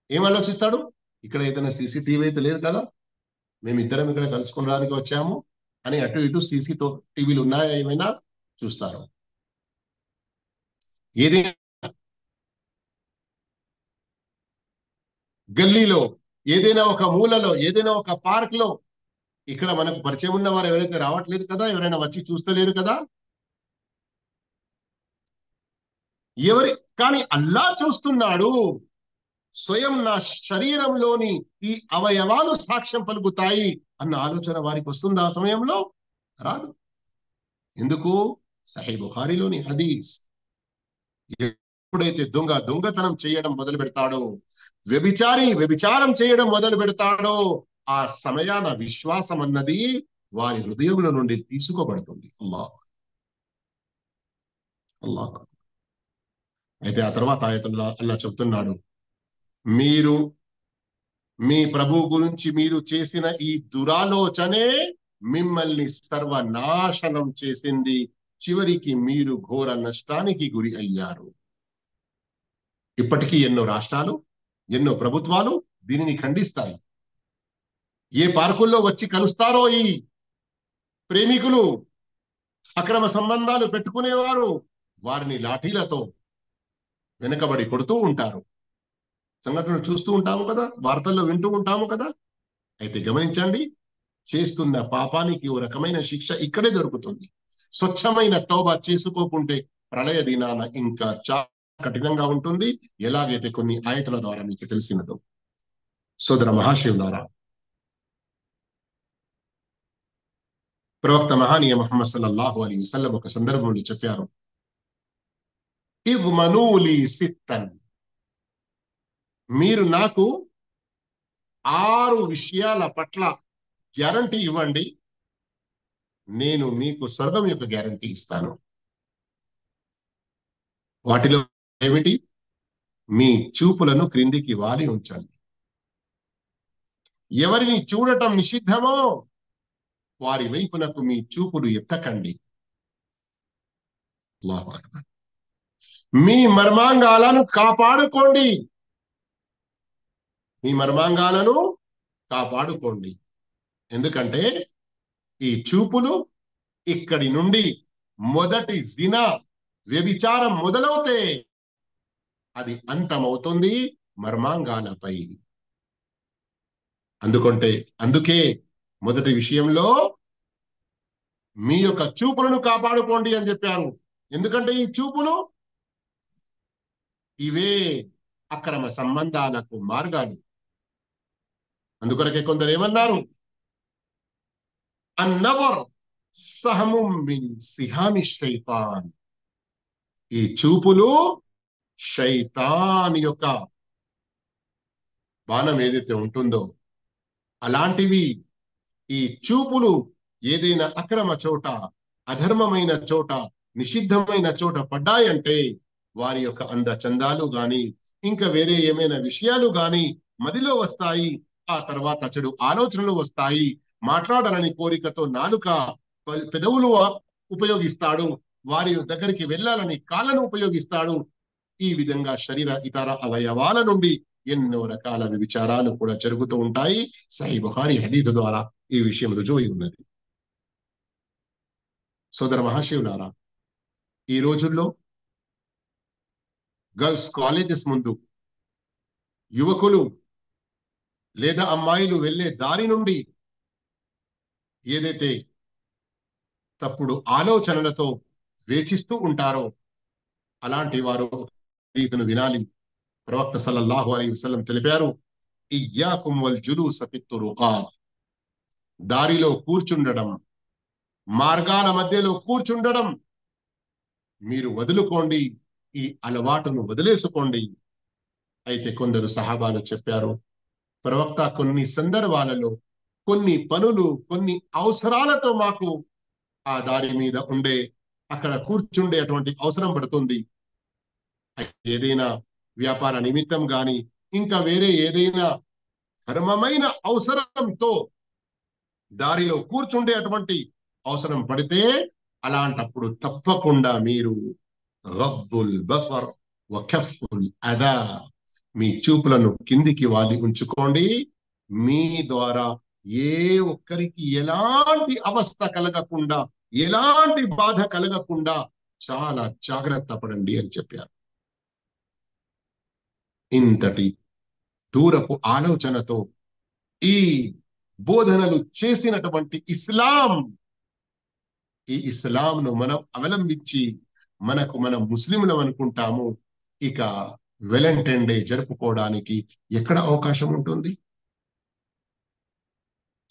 Speaker 1: ఏం ఆలోచిస్తాడు? ఇక్కడ ఏదైనా సీసీటీవీ అయితే లేదు కదా, మేమిద్దరం ఇక్కడ కలుసుకోవడానికి వచ్చాము అని అటు ఇటు టీవీలు ఉన్నాయా ఏమైనా చూస్తారు. ఏదైనా గల్లీలో, ఏదైనా ఒక మూలలో, ఏదైనా ఒక పార్క్ లో, ఇక్కడ మనకు పరిచయం ఉన్న వారు ఎవరైతే రావట్లేదు కదా, ఎవరైనా వచ్చి చూస్తలేరు కదా, ఎవరి కానీ అల్లా చూస్తున్నాడు. స్వయం నా శరీరంలోని ఈ అవయవాలు సాక్ష్యం పలుకుతాయి. అన్న ఆలోచన వారికి వస్తుందా ఆ సమయంలో? రాదు. ఎందుకు? సహీ బుఖారీలోని హదీస్. ఎప్పుడైతే దొంగతనం చేయడం మొదలు పెడతాడో, వ్యభిచారం చేయడం మొదలు పెడతాడో, ఆ సమయాన విశ్వాసం అన్నది వారి హృదయముల నుండి తీసుకోబడుతుంది. అల్లాహ్ అల్లాహ్. అయితే ఆ తర్వాత ఆయతుల్లా అల్లా చెప్తున్నాడు, మీరు మీ ప్రభు గురించి మీరు చేసిన ఈ దురాలోచనే మిమ్మల్ని సర్వనాశనం చేసింది. చివరికి మీరు ఘోర నష్టానికి గురి అయ్యారు. ఇప్పటికీ ఎన్నో రాష్ట్రాలు, ఎన్నో ప్రభుత్వాలు దీనిని ఖండిస్తాయి. ఏ పార్కుల్లో వచ్చి కలుస్తారో ఈ ప్రేమికులు, అక్రమ సంబంధాలు పెట్టుకునేవారు, వారిని లాఠీలతో వెనకబడి కొడుతూ ఉంటారు. సంఘటనలు చూస్తూ ఉంటాము కదా, వార్తల్లో వింటూ ఉంటాము కదా. అయితే గమనించండి, చేస్తున్న పాపానికి ఓ రకమైన శిక్ష ఇక్కడే దొరుకుతుంది. స్వచ్ఛమైన తౌబా చేసుకోకుంటే ప్రళయ దినాన ఇంకా చాలా కఠినంగా ఉంటుంది. ఎలాగైతే కొన్ని ఆయతల ద్వారా మీకు తెలిసినదో. సోదర మహాశివులారా, ప్రవక్త మహానీయ ముహమ్మద్ సల్లల్లాహు అలైహి వసల్లం ఒక సందర్భంలో చెప్పారు, ఇద్మనూలి సిత్తన్, మీరు నాకు 6 విషయాల పట్ల గ్యారంటీ ఇవ్వండి, నేను మీకు స్వర్గం యొక్క గ్యారంటీ ఇస్తాను. వాటిలో ఏమిటి? మీ చూపులను క్రిందికి వాలి ఉంచండి. ఎవరిని చూడటం నిషిద్ధమో వారి వైపునకు మీ చూపులు ఎత్తకండి. అల్లాహు అక్బర్. మీ మర్మాంగాలను కాపాడుకోండి. మీ మర్మాంగాలను కాపాడుకోండి. ఎందుకంటే ఈ చూపులు ఇక్కడి నుండి మొదటి జినా, వ్యభిచారం మొదలవుతే అది అంతమవుతుంది మర్మాంగాలపై. అందుకే మొదటి విషయంలో మీ యొక్క చూపులను కాపాడుకోండి అని చెప్పారు. ఎందుకంటే ఈ చూపులు ఇవే అక్రమ సంబంధాలకు మార్గాలు. అందుకొరకే కొందరు ఏమన్నారు, అన్నవర్ సహముం మిన్ సిహామి శైతాన్, ఈ చూపులు శైతాన్ యొక్క బాణం ఏదైతే ఉంటుందో అలాంటివి. ఈ చూపులు ఏదైనా అక్రమ చోట, అధర్మమైన చోట, నిషిద్ధమైన చోట పడ్డాయంటే వారి యొక్క అందచందాలు గాని, ఇంకా వేరే ఏమైనా విషయాలు గాని మదిలో వస్తాయి. ఆ తర్వాత చెడు ఆలోచనలు వస్తాయి. మాట్లాడాలని కోరికతో నాలుక, పెదవులు ఉపయోగిస్తాడు. వారి దగ్గరికి వెళ్ళాలని కాళ్ళను ఉపయోగిస్తాడు. ఈ విధంగా శరీర ఇతర అవయవాల నుండి ఎన్నో రకాల విచారాలు కూడా జరుగుతూ ఉంటాయి. సహీ బుఖారీ హదీథ్ ద్వారా ఈ విషయం రుజువై ఉన్నది. సోదర మహాశివులారా, ఈ రోజుల్లో గర్ల్స్ కాలేజెస్ ముందు యువకులు లేదా అమ్మాయిలు వెళ్లే దారి నుండి ఏదైతే తప్పుడు ఆలోచనలతో వేచిస్తూ ఉంటారో అలాంటి వారు హదీథ్ను వినాలి. ప్రవక్త సల్లల్లాహు అలైహి వసల్లం తెలిపారు, ఇయ్యాకుం వల్ జులూస ఫిత్ తురుకాత్, దారిలో కూర్చుండడం, మార్గాల మధ్యలో కూర్చుండడం మీరు వదులుకోండి, ఈ అలవాటును వదిలేసుకోండి. అయితే కొందరు సహాబాలు చెప్పారు, ప్రవక్త కొన్ని సందర్భాలలో కొన్ని పనులు, కొన్ని అవసరాలతో మాకు ఆ దారి మీద అక్కడ కూర్చుండే అటువంటి అవసరం పడుతుంది. ఏదైనా వ్యాపార నిమిత్తం గాని, ఇంకా వేరే ఏదైనా ధర్మమైన అవసరంతో దారిలో కూర్చుండే అటువంటి అవసరం పడితే అలాంటప్పుడు తప్పకుండా మీరు రబ్బుల్ బసర్ వ కఫ్ఫుల్ అదా, మీ చూపులను కిందికి వాలి ఉంచుకోండి. మీ ద్వారా ఏ ఒక్కరికి ఎలాంటి అవస్థ కలగకుండా, ఎలాంటి బాధ కలగకుండా చాలా జాగ్రత్త పడండి అని చెప్పారు. ఇంతటి దూరపు ఆలోచనతో ఈ బోధనలు చేసినటువంటి ఈ ఇస్లాంను మనం అవలంబించి మనం ముస్లింలం అనుకుంటాము. ఇక వెలంటైన్ డే జరుపుకోవడానికి ఎక్కడ అవకాశం ఉంటుంది?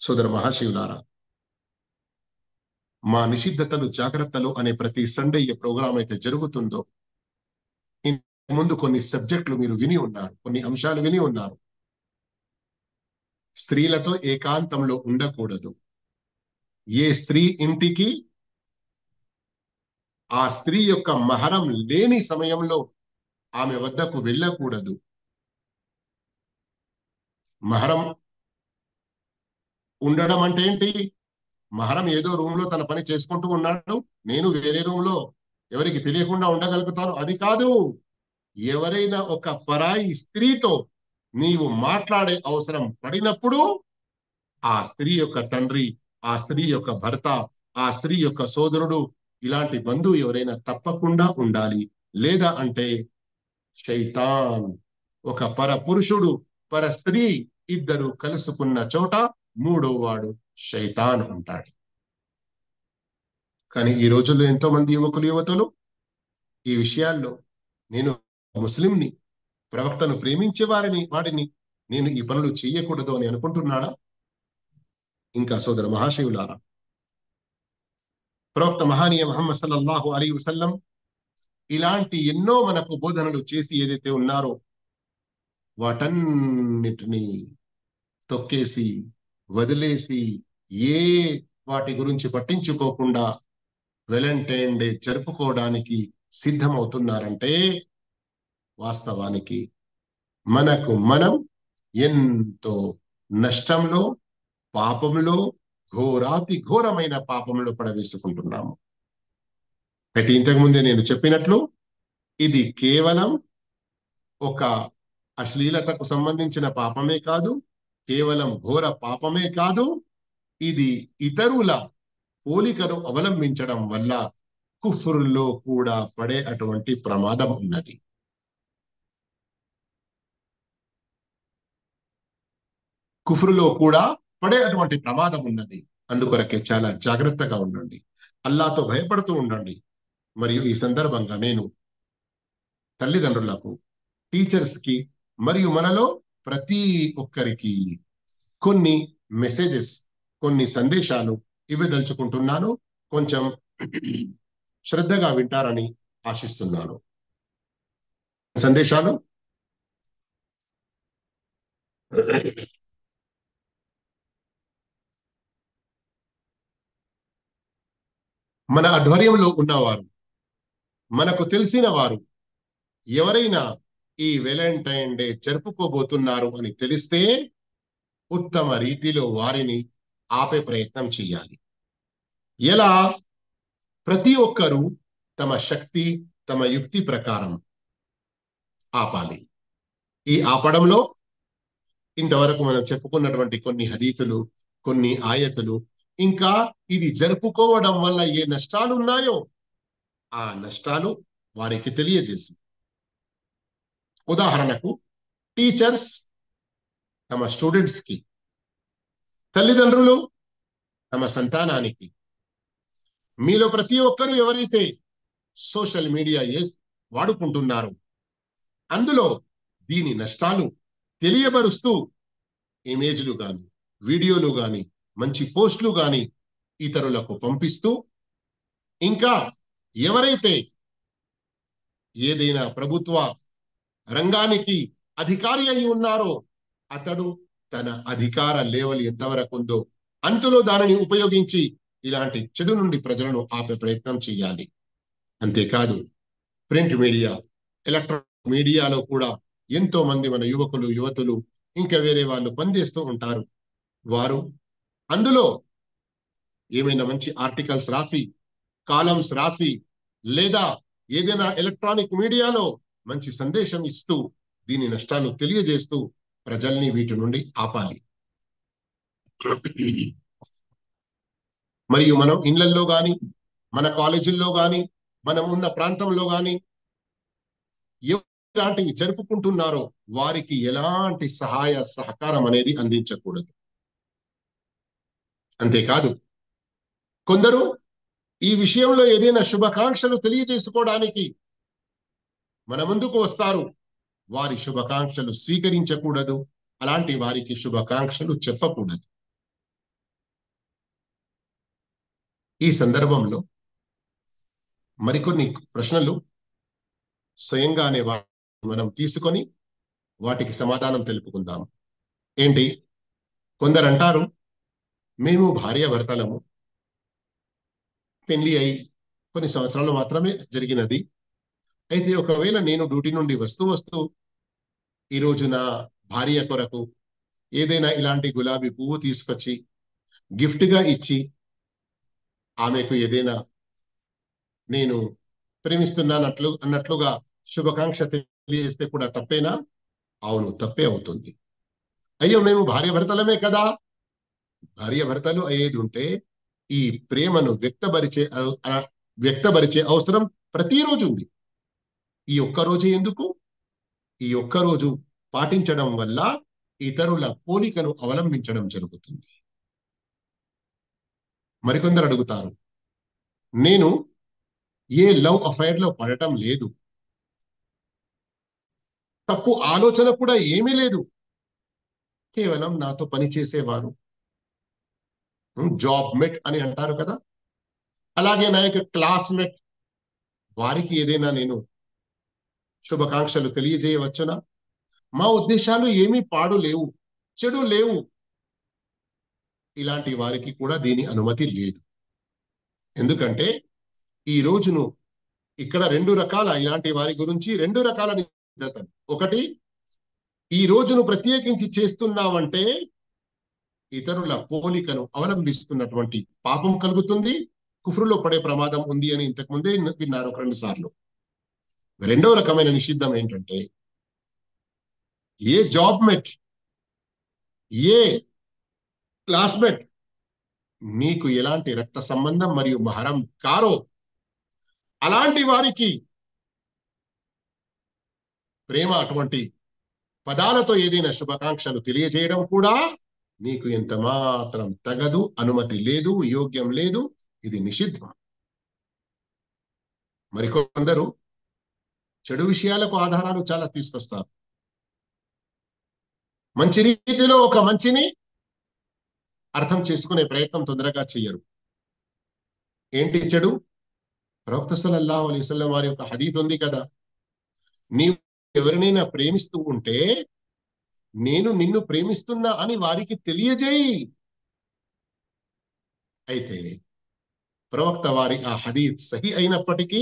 Speaker 1: సోదర మహాశివులారా, మా నిషిద్ధతలు జాగ్రత్తలు అనే ప్రతి సండే ఈ ప్రోగ్రాం అయితే జరుగుతుందో, ముందు కొన్ని సబ్జెక్టులు మీరు విని ఉన్నారు, కొన్ని అంశాలు విని ఉన్నారు. స్త్రీలతో ఏకాంతంలో ఉండకూడదు. ఏ స్త్రీ ఇంటికి ఆ స్త్రీ యొక్క మహరం లేని సమయంలో ఆమె వద్దకు వెళ్ళకూడదు. మహరం ఉండడం అంటే ఏంటి? మహరం ఏదో రూమ్ లో తన పని చేసుకుంటూ ఉన్నాడు, నేను వేరే రూమ్ లో ఎవరికి తెలియకుండా ఉండగలుగుతాను, అది కాదు. ఎవరైనా ఒక పరాయి స్త్రీతో నీవు మాట్లాడే అవసరం పడినప్పుడు ఆ స్త్రీ యొక్క తండ్రి, ఆ స్త్రీ యొక్క భర్త, ఆ స్త్రీ యొక్క సోదరుడు, ఇలాంటి బంధువు ఎవరైనా తప్పకుండా ఉండాలి. లేదా అంటే శైతాన్, ఒక పర పురుషుడు పర స్త్రీ ఇద్దరు కలుసుకున్న చోట మూడో వాడు శైతాన్ ఉంటాడు. కానీ ఈ రోజుల్లో ఎంతో మంది యువకులు యువతులు ఈ విషయాల్లో, నేను ముస్లింని, ప్రవక్తను ప్రేమించే వాడిని నేను ఈ పనులు చేయకూడదు అని అనుకుంటున్నాడా? ఇంకా సోదర మహాశివులారా, ప్రవక్త మహానీయ ముహమ్మద్ సల్లల్లాహు అలైహి వసల్లం ఇలాంటి ఎన్నో మనకు బోధనలు చేసి ఏదైతే ఉన్నారో వాటన్నిటినీ తొక్కేసి వదిలేసి ఏ వాటి గురించి పట్టించుకోకుండా వెలంటైన్ డే జరుపుకోవడానికి సిద్ధమవుతున్నారంటే, వాస్తవానికి మనకు మనం ఎంతో నష్టంలో, పాపంలో, ఘోరాతి ఘోరమైన పాపంలో పడవేసుకుంటున్నాము. అయితే ఇంతకు ముందే నేను చెప్పినట్లు ఇది కేవలం ఒక అశ్లీలతకు సంబంధించిన పాపమే కాదు, కేవలం ఘోర పాపమే కాదు, ఇది ఇతరుల పోలికను అవలంబించడం వల్ల కుఫ్రుల్లో కూడా పడే అటువంటి ప్రమాదం ఉన్నది. కుఫ్రులో కూడా పడే అటువంటి ప్రమాదం ఉన్నది. అందుకొరకే చాలా జాగ్రత్తగా ఉండండి, అల్లాతో భయపడుతూ ఉండండి. మరియు ఈ సందర్భంగా నేను తల్లిదండ్రులకు, టీచర్స్ కి మరియు మనలో ప్రతి ఒక్కరికి కొన్ని మెసేజెస్, కొన్ని సందేశాలు ఇవ్వదలుచుకుంటున్నాను. కొంచెం శ్రద్ధగా వింటారని ఆశిస్తున్నాను. సందేశాలు మన ఆధ్వర్యంలో ఉన్నవారు, మనకు తెలిసిన వారు ఎవరైనా ఈ వ్యాలంటైన్ డే జరుపుకోబోతున్నారు అని తెలిస్తే ఉత్తమ రీతిలో వారిని ఆపే ప్రయత్నం చేయాలి. ఎలా? ప్రతి ఒక్కరూ తమ శక్తి, తమ యుక్తి ప్రకారం ఆపాలి. ఈ ఆపడంలో ఇంతవరకు మనం చెప్పుకున్నటువంటి కొన్ని హదీతులు, కొన్ని ఆయతులు, ఇంకా ఇది జరుపుకోవడం వల్ల ఏ నష్టాలు ఉన్నాయో ఆ నష్టాలు వారికి తెలియజేసి, ఉదాహరణకు టీచర్స్ తమ స్టూడెంట్స్ కి, తల్లిదండ్రులు తమ సంతానానికి, మీలో ప్రతి ఒక్కరూ ఎవరైతే సోషల్ మీడియా వాడుకుంటున్నారో అందులో దీని నష్టాలు తెలియబరుస్తూ ఇమేజ్లు గాని, వీడియోలు గాని, మంచి పోస్టులు గాని ఇతరులకు పంపిస్తూ, ఇంకా ఎవరైతే ఏదైనా ప్రభుత్వ రంగానికి అధికారి అయి ఉన్నారో అతడు తన అధికార లెవెల్ ఎంతవరకు ఉందో అంతలో దానిని ఉపయోగించి ఇలాంటి చెడు నుండి ప్రజలను ఆపే ప్రయత్నం చేయాలి. అంతేకాదు ప్రింట్ మీడియా, ఎలక్ట్రానిక్ మీడియాలో కూడా ఎంతో మంది మన యువకులు యువతులు ఇంకా వేరే వాళ్ళు పనిచేస్తూ ఉంటారు. వారు అందులో ఏమైనా మంచి ఆర్టికల్స్ రాసి, కాలమ్స్ రాసి, లేదా ఏదైనా ఎలక్ట్రానిక్ మీడియాలో మంచి సందేశం ఇస్తూ దీని నష్టాలు తెలియజేస్తూ ప్రజల్ని వీటి నుండి ఆపాలి. మరియు మనం ఇళ్లల్లో గాని, మన కాలేజీల్లో గాని, మనం ఉన్న ప్రాంతంలో గాని ఎలాంటివి జరుపుకుంటున్నారో వారికి ఎలాంటి సహాయ సహకారం అనేది అందించకూడదు. అంతేకాదు కొందరు ఈ విషయంలో ఏదైనా శుభాకాంక్షలు తెలియజేసుకోవడానికి మన ముందుకు వస్తారు, వారి శుభాకాంక్షలు స్వీకరించకూడదు, అలాంటి వారికి శుభాకాంక్షలు చెప్పకూడదు. ఈ సందర్భంలో మరికొన్ని ప్రశ్నలు స్వయంగానే మనం తీసుకొని వాటికి సమాధానం తెలుపుకుందాం. ఏంటి? కొందరు అంటారు, మేము భార్యాభర్తలము, పెళ్లి అయి కొన్ని సంవత్సరాలు మాత్రమే జరిగినది. అయితే ఒకవేళ నేను డ్యూటీ నుండి వస్తూ వస్తూ ఈ రోజు నా భార్య కొరకు ఏదైనా ఇలాంటి గులాబీ పువ్వు తీసుకొచ్చి గిఫ్ట్ గా ఇచ్చి ఆమెకు ఏదైనా నేను అన్నట్లుగా శుభాకాంక్ష తెలియజేస్తే కూడా తప్పేనా? అవును, తప్పే అవుతుంది. అయ్యో, మేము భార్యాభర్తలమే కదా. భార్యాభర్తలు అయ్యేది ఉంటే ఈ ప్రేమను వ్యక్తపరిచే అవసరం ప్రతిరోజు ఉంది. ఈ ఒక్క రోజు ఎందుకు? ఈ ఒక్క రోజు పాటించడం వల్ల ఇతరుల పోలికను అవలంబించడం జరుగుతుంది. మరికొందరు అడుగుతారు, నేను ఏ లవ్ అఫైర్ లో పడటం లేదు, తప్పు ఆలోచన కూడా ఏమీ లేదు, కేవలం నాతో పనిచేసేవారు, జాబ్ మెట్ అని అంటారు కదా, అలాగే నా యొక్క క్లాస్మేట్, వారికి ఏదైనా నేను శుభాకాంక్షలు తెలియజేయవచ్చునా? మా ఉద్దేశాలు ఏమీ పాడు లేవు, చెడు లేవు. ఇలాంటి వారికి కూడా దీని అనుమతి లేదు. ఎందుకంటే ఈ రోజును ఇక్కడ ఇలాంటి వారి గురించి రెండు రకాల నిందతలు. ఒకటి, ఈ రోజును ప్రత్యేకించి చేస్తున్నావంటే ఇతరుల పోలికను అవలంబిస్తున్నటువంటి పాపం కలుగుతుంది, కుఫ్రులో పడే ప్రమాదం ఉంది అని ఇంతకు ముందే విన్నారు ఒక 2 సార్లు. రెండవ రకమైన నిషిద్ధం ఏంటంటే, ఏ జాబ్ మెట్, ఏ క్లాస్మేట్ మీకు ఎలాంటి రక్త సంబంధం మరియు మహరం కారో అలాంటి వారికి ప్రేమ అటువంటి పదాలతో ఏదైనా శుభాకాంక్షలు తెలియజేయడం కూడా నీకు ఎంత మాత్రం తగదు, అనుమతి లేదు, యోగ్యం లేదు. ఇది నిషిద్ధం. మరికొందరు చెడు విషయాలకు ఆధారాలు చాలా తీసుకొస్తారు. మంచి రీతిలో ఒక మంచిని అర్థం చేసుకునే ప్రయత్నం తొందరగా చెయ్యరు. ఏంటి చెడు? ప్రవక్త సల్లల్లాహు అలైహి వసల్లం వారి యొక్క హదీత్ ఉంది కదా, నీవు ఎవరినైనా ప్రేమిస్తూ ఉంటే నేను నిన్ను ప్రేమిస్తున్నా అని వారికి తెలియజేయి. అయితే ప్రవక్త వారి ఆ హదీత్ సహీ అయినప్పటికీ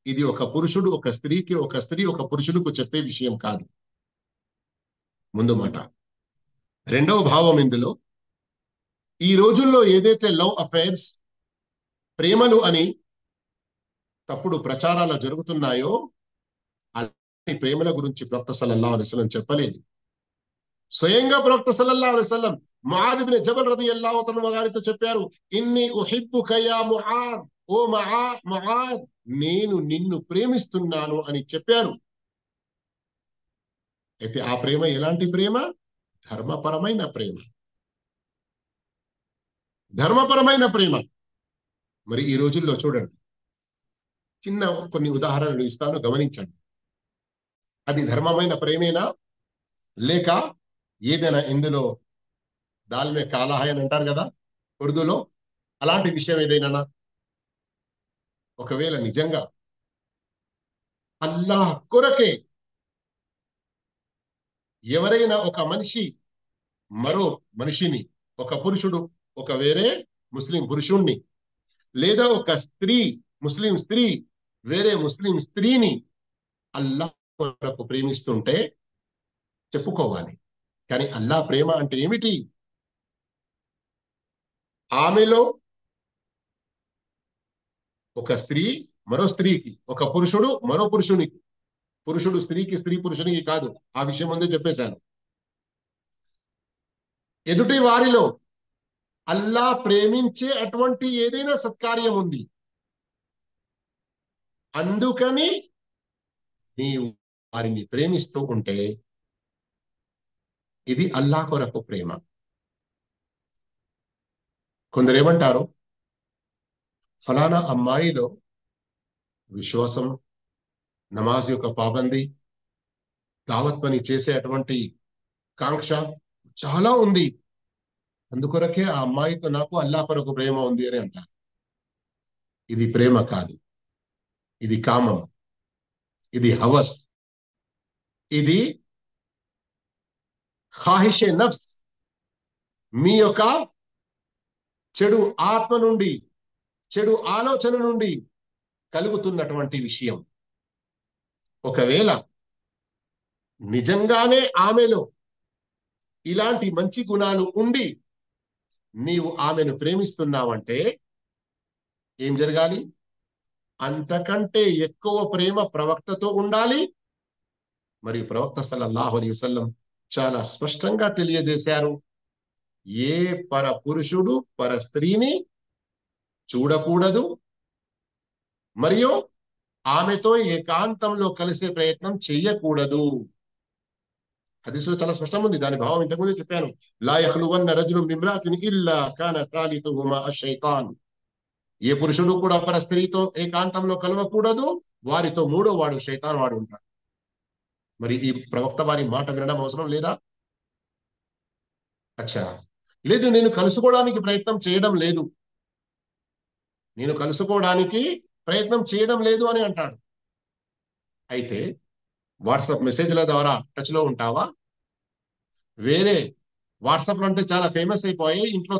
Speaker 1: ఇది ఒక పురుషుడు ఒక స్త్రీకి, ఒక స్త్రీ ఒక పురుషుడుకు చెప్పే విషయం కాదు. ముందు మాట. రెండవ భావం ఇందులో, ఈ రోజుల్లో ఏదైతే లవ్ అఫైర్స్, ప్రేమలు అని తప్పుడు ప్రచారాలు జరుగుతున్నాయో అలాంటి ప్రేమల గురించి ప్రవక్త సల్లల్లాహు అలైహి వసల్లం చెప్పలేదు. స్వయంగా ప్రవక్త సల్లల్లాహు అలైహి వసల్లం ముఆద్ ఇబ్న్ జబల్ రదియల్లాహు తఆలా గారితో చెప్పారు, ఇన్ని ఉహిబ్బుక యా ముఆద్, ఓ ముఆద్, నేను నిన్ను ప్రేమిస్తున్నాను అని చెప్పారు. అయితే ఆ ప్రేమ ఎలాంటి ప్రేమ? ధర్మపరమైన ప్రేమ. ధర్మపరమైన ప్రేమ. మరి ఈ రోజుల్లో చూడండి, చిన్న కొన్ని ఉదాహరణలు ఇస్తాను, గమనించండి. అది ధర్మమైన ప్రేమేనా, లేక ఏదైనా ఇందులో దాల్మే కాలా హై అని అంటారు కదా ఉర్దూలో, అలాంటి విషయం ఏదైనా? ఒకవేళ నిజంగా అల్లాహ్ కొరకే ఎవరైనా ఒక మనిషి మరో మనిషిని, ఒక పురుషుడు ఒక వేరే ముస్లిం పురుషుణ్ణి, లేదా ఒక స్త్రీ ముస్లిం స్త్రీ వేరే ముస్లిం స్త్రీని అల్లాహ్ కొరకు ప్రేమిస్తుంటే చెప్పుకోవాలి. కానీ అల్లాహ్ ప్రేమ అంటే ఏమిటి? ఆమెలో ఒక స్త్రీ మరో స్త్రీకి, ఒక పురుషుడు మరో పురుషునికి, పురుషుడు స్త్రీకి, స్త్రీ పురుషునికి కాదు. ఆ విషయం ముందే చెప్పేశాను. ఎదుటి వారిలో అల్లాహ్ ప్రేమించే అటువంటి ఏదైనా సత్కార్యం ఉంది, అందుకని నీవు వారిని ప్రేమిస్తూ ఉంటే ఇది అల్లాహ్ కొరకు ప్రేమ. కొందరు ఏమంటారు, ఫలానా అమ్మాయిలో విశ్వాసం, నమాజ్ యొక్క పాబంది, దావత్ పని చేసే అటువంటి కాంక్ష చాలా ఉంది, అందుకొరకే ఆ అమ్మాయితో నాకు అల్లాహ్ కొరకు ప్రేమ ఉంది అని అంటారు. ఇది ప్రేమ కాదు, ఇది కామం, ఇది హవస్, ఇది ఖాహిషే నఫ్స్, మీ యొక్క చెడు ఆత్మ నుండి, చెడు ఆలోచన నుండి కలుగుతున్నటువంటి విషయం. ఒకవేళ నిజంగానే ఆమెలో ఇలాంటి మంచి గుణాలు ఉండి నీవు ఆమెను ప్రేమిస్తున్నావంటే ఏం జరగాలి? అంతకంటే ఎక్కువ ప్రేమ ప్రవక్తతో ఉండాలి. మరియు ప్రవక్త సల్లల్లాహు అలైహి వసల్లం చాలా స్పష్టంగా తెలియజేశారు, ఏ పర పురుషుడు పర స్త్రీని చూడకూడదు, మరియు ఆమెతో ఏకాంతంలో కలిసే ప్రయత్నం చెయ్యకూడదు. హదీసులో చాలా స్పష్టంగా ఉంది. దాని భావం ఇంతకుముందే చెప్పాను. లా యఖ్లువన్న రజులున్ బిమ్రాతిన్ ఇల్లా కాన థాలితుహుమా అష్-షైతాన్. ఏ పురుషుడు కూడా పర స్త్రీతో ఏకాంతంలో కలవకూడదు, వారితో మూడో వాడు శైతాన్ వాడు ఉంటాడు. మరి ఈ ప్రవక్త వారి మాట వినడం అవసరం లేదా? అచ్చా, లేదు, నేను కలుసుకోవడానికి ప్రయత్నం చేయడం లేదు, నేను కలుసుకోవడానికి ప్రయత్నం చేయడం లేదు అని అంటాడు. అయితే వాట్సాప్ మెసేజ్ల ద్వారా టచ్ లో ఉంటావా? వేరే వాట్సాప్ అంటే చాలా ఫేమస్ అయిపోయాయి. ఇంట్లో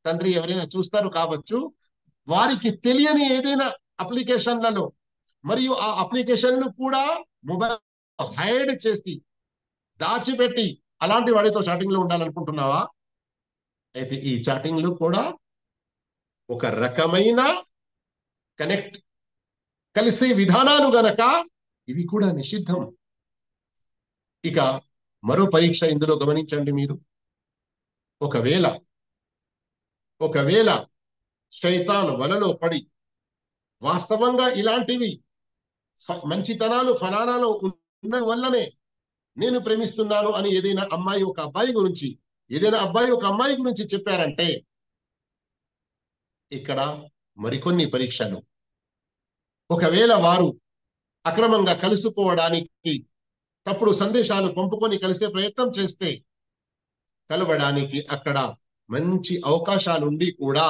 Speaker 1: తండ్రి ఎవరైనా చూస్తారు కావచ్చు, వారికి తెలియని ఏదైనా అప్లికేషన్లలో, మరియు ఆ అప్లికేషన్లు కూడా మొబైల్ హైడ్ చేసి దాచిపెట్టి అలాంటి వాడితో చాటింగ్ లో ఉండాలనుకుంటున్నావా? అయితే ఈ చాటింగ్లు కూడా ఒక రకమైన కనెక్ట్, కలిసే విధానాలు గనక ఇవి కూడా నిషిద్ధం. ఇక మరో పరీక్ష ఇందులో గమనించండి మీరు. ఒకవేళ ఒకవేళ శైతాన్ వలలో పడి వాస్తవంగా ఇలాంటివి మంచితనాలు ఫలానాలో ఉన్న వల్లనే నేను ప్రేమిస్తున్నాను అని ఏదైనా అబ్బాయి ఒక అమ్మాయి గురించి చెప్పారంటే, ఇక్కడ మరికొన్ని పరీక్షలు. ఒకవేళ వారు అక్రమంగా కలుసుకోవడానికి తప్పుడు సందేశాలు పంపుకొని కలిసే ప్రయత్నం చేస్తే, కలవడానికి అక్కడ మంచి అవకాశాలుండి కూడా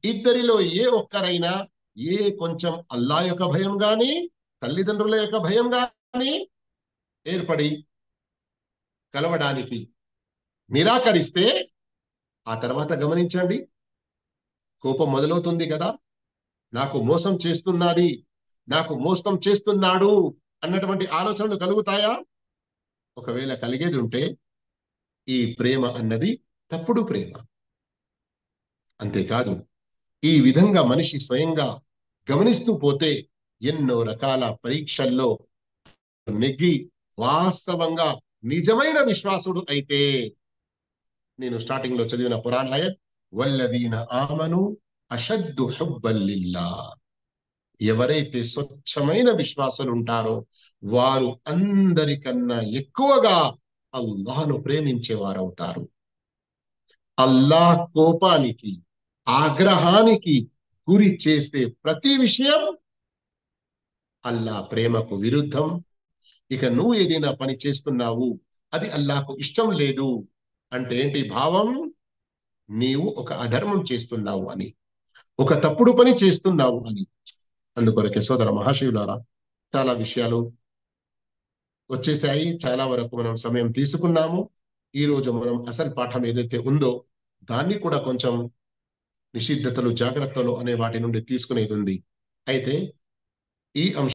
Speaker 1: ఇద్దరిలో ఏ ఒక్కరైనా కొంచెం అల్లా యొక్క భయం గాని, తల్లిదండ్రుల యొక్క భయం గాని ఏర్పడి కలవడానికి నిరాకరిస్తే, ఆ తర్వాత గమనించండి, కోపం మొదలవుతుంది కదా. నాకు మోసం చేస్తున్నాడు అన్నటువంటి ఆలోచనలు కలుగుతాయా? ఒకవేళ కలిగేది ఉంటే ఈ ప్రేమ అన్నది తప్పుడు ప్రేమ. అంతేకాదు, ఈ విధంగా మనిషి స్వయంగా గమనిస్తూ పోతే ఎన్నో రకాల పరీక్షల్లో నెగ్గి వాస్తవంగా నిజమైన విశ్వాసుడు అయితే, నేను స్టార్టింగ్ లో చదివిన ఖురాన్ ఆయత్, వల్లదీన ఆమను అషద్దు హుబ్బన్ లిల్లాహ్, ఎవరైతే స్వచ్ఛమైన విశ్వాసులు ఉంటారో వారు అందరికన్నా ఎక్కువగా అల్లాహ్ను ప్రేమించేవారవుతారు. అల్లాహ్ కోపానికి, ఆగ్రహానికి గురి చేసే ప్రతి విషయం అల్లాహ్ ప్రేమకు విరుద్ధం. ఇక నువ్వు ఏదైనా పని చేస్తున్నావు, అది అల్లాహ్కు ఇష్టం లేదు అంటే ఏంటి భావం? నీవు ఒక అధర్మం చేస్తున్నావు అని, ఒక తప్పుడు పని చేస్తున్నావు అని. అందుకొరకే సోదర మహాశివులారా, చాలా విషయాలు వచ్చేసాయి, చాలా వరకు మనం సమయం తీసుకున్నాము. ఈ రోజు మనం అసలు పాఠం ఏదైతే ఉందో దాన్ని కూడా కొంచెం నిషిద్ధతలు, జాగ్రత్తలు అనే వాటి నుండి తీసుకునేది ఉంది. అయితే ఈ అంశం